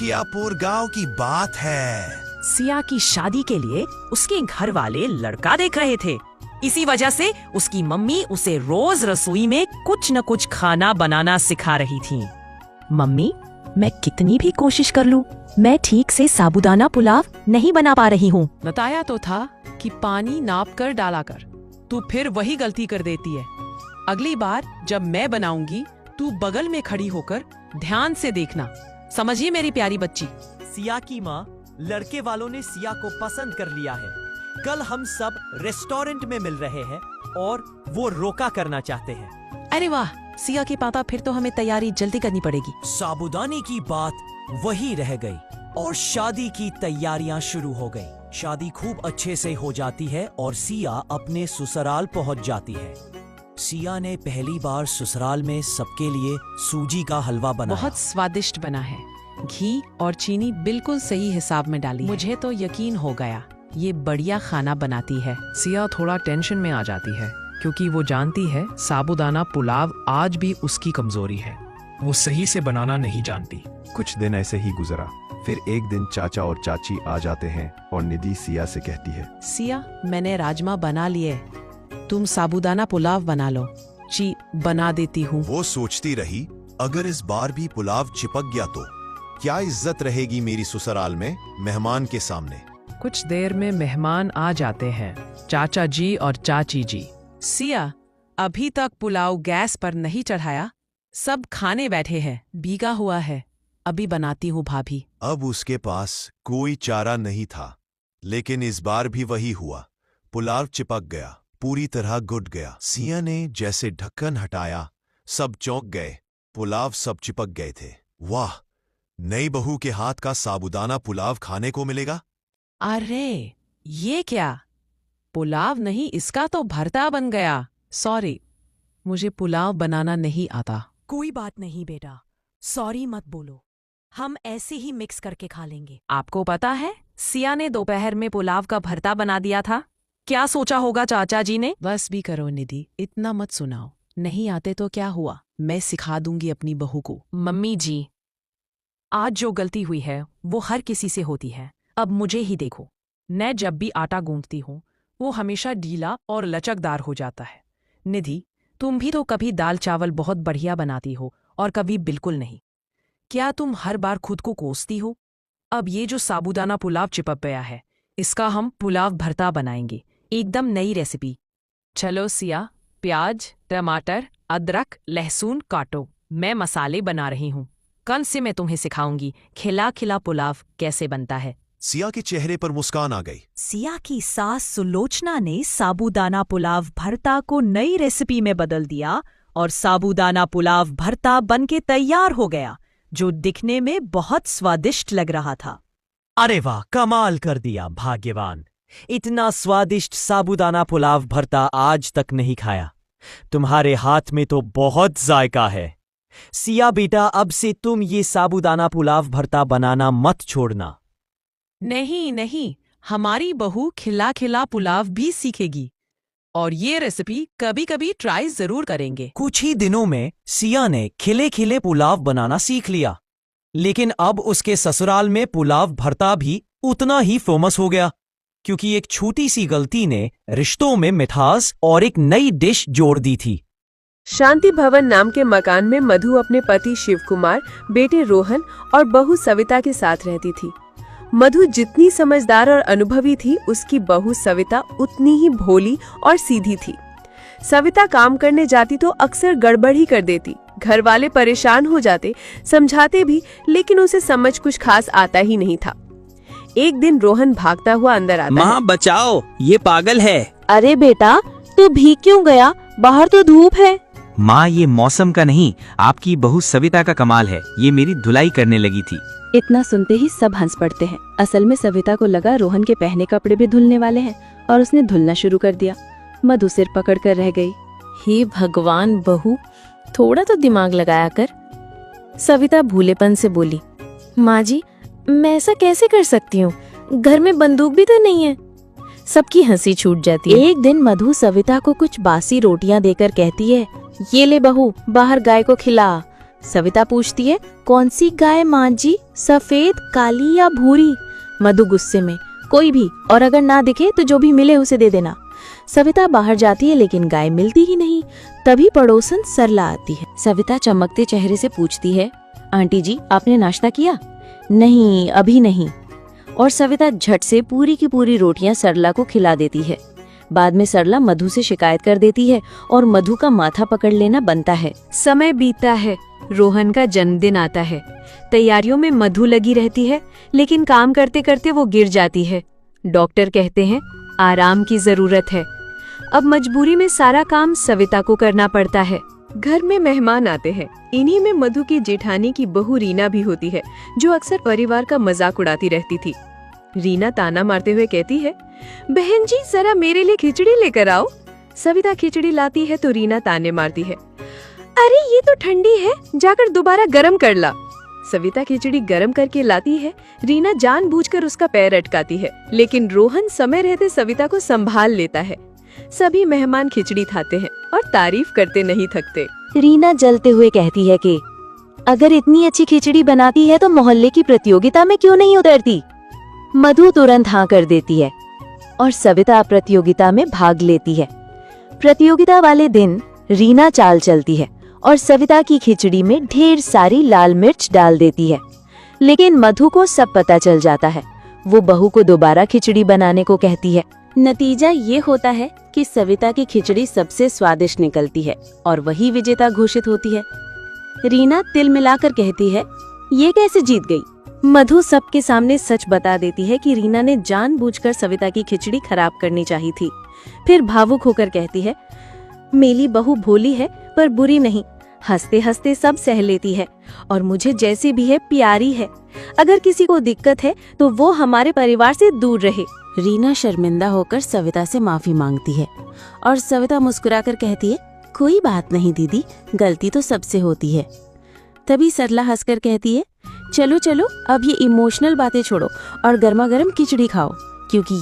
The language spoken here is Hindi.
सुखियापुर गांव की बात है। सिया की शादी के लिए उसके घर वाले लड़का देख रहे थे। इसी वजह से उसकी मम्मी उसे रोज रसोई में कुछ न कुछ खाना बनाना सिखा रही थी। मम्मी, मैं कितनी भी कोशिश कर लूं, मैं ठीक से साबूदाना पुलाव नहीं बना पा रही हूँ। बताया तो था कि पानी नाप कर डाला कर, तू फिर वही गलती कर देती है। अगली बार जब मैं बनाऊंगी तू बगल में खड़ी होकर ध्यान से देखना, समझिए मेरी प्यारी बच्ची। सिया की माँ, लड़के वालों ने सिया को पसंद कर लिया है। कल हम सब रेस्टोरेंट में मिल रहे हैं और वो रोका करना चाहते हैं। अरे वाह, सिया के पापा, फिर तो हमें तैयारी जल्दी करनी पड़ेगी। साबूदाने की बात वही रह गई और शादी की तैयारियां शुरू हो गई। शादी खूब अच्छे से हो जाती है और सिया अपने ससुराल पहुंच जाती है। सिया ने पहली बार ससुराल में सबके लिए सूजी का हलवा बनाया। बहुत स्वादिष्ट बना है। घी और चीनी बिल्कुल सही हिसाब में डाली। मुझे तो यकीन हो गया ये बढ़िया खाना बनाती है। सिया थोड़ा टेंशन में आ जाती है क्योंकि वो जानती है साबूदाना पुलाव आज भी उसकी कमजोरी है। वो सही से बनाना नहीं जानती। कुछ दिन ऐसे ही गुजरा। फिर एक दिन चाचा और चाची आ जाते हैं और निधि सिया से कहती है, सिया, मैंने राजमा बना लिए, तुम साबूदाना पुलाव बना लो। जी, बना देती हूँ। वो सोचती रही, अगर इस बार भी पुलाव चिपक गया तो क्या इज्जत रहेगी मेरी ससुराल में मेहमान के सामने। कुछ देर में मेहमान आ जाते हैं, चाचा जी और चाची जी। सिया, अभी तक पुलाव गैस पर नहीं चढ़ाया, सब खाने बैठे हैं, भीगा हुआ है, अभी बनाती हूँ भाभी। अब उसके पास कोई चारा नहीं था, लेकिन इस बार भी वही हुआ। पुलाव चिपक गया, पूरी तरह घुट गया। सिया ने जैसे ढक्कन हटाया, सब चौंक गए। पुलाव सब चिपक गए थे। वाह, नई बहू के हाथ का साबूदाना पुलाव खाने को मिलेगा। अरे ये क्या, पुलाव नहीं, इसका तो भरता बन गया। सॉरी, मुझे पुलाव बनाना नहीं आता। कोई बात नहीं बेटा, सॉरी मत बोलो, हम ऐसे ही मिक्स करके खा लेंगे। आपको पता है, सिया ने दोपहर में पुलाव का भरता बना दिया था। क्या सोचा होगा चाचा जी ने। बस भी करो निधि, इतना मत सुनाओ। नहीं आते तो क्या हुआ, मैं सिखा दूंगी अपनी बहू को। मम्मी जी, आज जो गलती हुई है वो हर किसी से होती है। अब मुझे ही देखो, मैं जब भी आटा गूंथती हूँ वो हमेशा ढीला और लचकदार हो जाता है। निधि, तुम भी तो कभी दाल चावल बहुत बढ़िया बनाती हो और कभी बिल्कुल नहीं। क्या तुम हर बार खुद को कोसती हो। अब ये जो साबूदाना पुलाव चिपक गया है, इसका हम पुलाव भरता बनाएंगे, एकदम नई रेसिपी। चलो सिया, प्याज, टमाटर, अदरक, लहसुन काटो, मैं मसाले बना रही हूँ। कल से मैं तुम्हें सिखाऊंगी खिला खिला पुलाव कैसे बनता है। सिया के चेहरे पर मुस्कान आ गई। सिया की सास सुलोचना ने साबूदाना पुलाव भरता को नई रेसिपी में बदल दिया और साबूदाना पुलाव भरता बनके तैयार हो गया, जो दिखने में बहुत स्वादिष्ट लग रहा था। अरे वाह, कमाल कर दिया भाग्यवान। इतना स्वादिष्ट साबूदाना पुलाव भरता आज तक नहीं खाया। तुम्हारे हाथ में तो बहुत जायका है। सिया बेटा, अब से तुम ये साबूदाना पुलाव भरता बनाना मत छोड़ना। नहीं नहीं, हमारी बहू खिला खिला पुलाव भी सीखेगी और ये रेसिपी कभी कभी ट्राई जरूर करेंगे। कुछ ही दिनों में सिया ने खिले खिले पुलाव बनाना सीख लिया, लेकिन अब उसके ससुराल में पुलाव भरता भी उतना ही फेमस हो गया, क्योंकि एक छोटी सी गलती ने रिश्तों में मिठास और एक नई डिश जोड़ दी थी। शांति भवन नाम के मकान में मधु अपने पति शिव कुमार, बेटे रोहन और बहू सविता के साथ रहती थी। मधु जितनी समझदार और अनुभवी थी, उसकी बहू सविता उतनी ही भोली और सीधी थी। सविता काम करने जाती तो अक्सर गड़बड़ ही कर देती। घर वाले परेशान हो जाते, समझाते भी, लेकिन उसे समझ कुछ खास आता ही नहीं था। एक दिन रोहन भागता हुआ अंदर आता माँ बचाओ, ये पागल है। अरे बेटा, तू भीग क्यों गया, बाहर तो धूप है। माँ, ये मौसम का नहीं, आपकी बहू सविता का कमाल है, ये मेरी धुलाई करने लगी थी। इतना सुनते ही सब हंस पड़ते हैं। असल में सविता को लगा रोहन के पहने कपड़े भी धुलने वाले हैं और उसने धुलना शुरू कर दिया। मधु सिर पकड़ कर रह गई। हे भगवान बहू, थोड़ा तो दिमाग लगाया कर। सविता भूलेपन से बोली, माँ जी, मैं ऐसा कैसे कर सकती हूँ, घर में बंदूक भी तो नहीं है। सबकी हंसी छूट जाती है। एक दिन मधु सविता को कुछ बासी रोटियां देकर कहती है, ये ले बहू, बाहर गाय को खिला, सविता पूछती है, कौन सी गाय माँ जी, सफेद, काली या भूरी? मधु गुस्से में, कोई भी, और अगर ना दिखे तो जो भी मिले उसे दे देना। सविता बाहर जाती है लेकिन गाय मिलती ही नहीं। तभी पड़ोसन सरला आती है। सविता चमकते चेहरे से पूछती है, आंटी जी आपने नाश्ता किया? नहीं, अभी नहीं। और सविता झट से पूरी की पूरी रोटियां सरला को खिला देती है। बाद में सरला मधु से शिकायत कर देती है और मधु का माथा पकड़ लेना बनता है। समय बीतता है, रोहन का जन्मदिन आता है। तैयारियों में मधु लगी रहती है, लेकिन काम करते करते वो गिर जाती है। डॉक्टर कहते हैं आराम की जरूरत है। अब मजबूरी में सारा काम सविता को करना पड़ता है। घर में मेहमान आते हैं। इन्हीं में मधु की जेठानी की बहू रीना भी होती है, जो अक्सर परिवार का मजाक उड़ाती रहती थी। रीना ताना मारते हुए कहती है, बहन जी जरा मेरे लिए खिचड़ी लेकर आओ। सविता खिचड़ी लाती है तो रीना ताने मारती है, अरे ये तो ठंडी है, जाकर दोबारा गरम कर ला। सविता खिचड़ी गरम करके लाती है। रीना जानबूझकर उसका पैर अटकाती है, लेकिन रोहन समय रहते सविता को संभाल लेता है। सभी मेहमान खिचड़ी खाते हैं और तारीफ करते नहीं थकते। रीना जलते हुए कहती है कि अगर इतनी अच्छी खिचड़ी बनाती है तो मोहल्ले की प्रतियोगिता में क्यों नहीं उतरती? मधु तुरंत हाँ कर देती है और सविता प्रतियोगिता में भाग लेती है। प्रतियोगिता वाले दिन रीना चाल चलती है और सविता की खिचड़ी में ढेर सारी लाल मिर्च डाल देती है, लेकिन मधु को सब पता चल जाता है। वो बहू को दोबारा खिचड़ी बनाने को कहती है। नतीजा ये होता है कि सविता की खिचड़ी सबसे स्वादिष्ट निकलती है और वही विजेता घोषित होती है। रीना तिल मिलाकर कहती है, ये कैसे जीत गई? मधु सबके सामने सच बता देती है कि रीना ने जानबूझकर सविता की खिचड़ी खराब करनी चाहिए थी। फिर भावुक होकर कहती है, मेरी बहू भोली है पर बुरी नहीं, हंसते हंसते सब सह लेती है और मुझे जैसी भी है प्यारी है। अगर किसी को दिक्कत है तो वो हमारे परिवार से दूर रहे। रीना शर्मिंदा होकर सविता से माफी मांगती है और सविता मुस्कुराकर कहती है, कोई बात नहीं दीदी, गलती तो सबसे होती है। तभी सरला हंसकर कहती है, चलो चलो अब ये इमोशनल बातें छोड़ो और गर्मा गर्म खिचड़ी खाओ, क्योंकि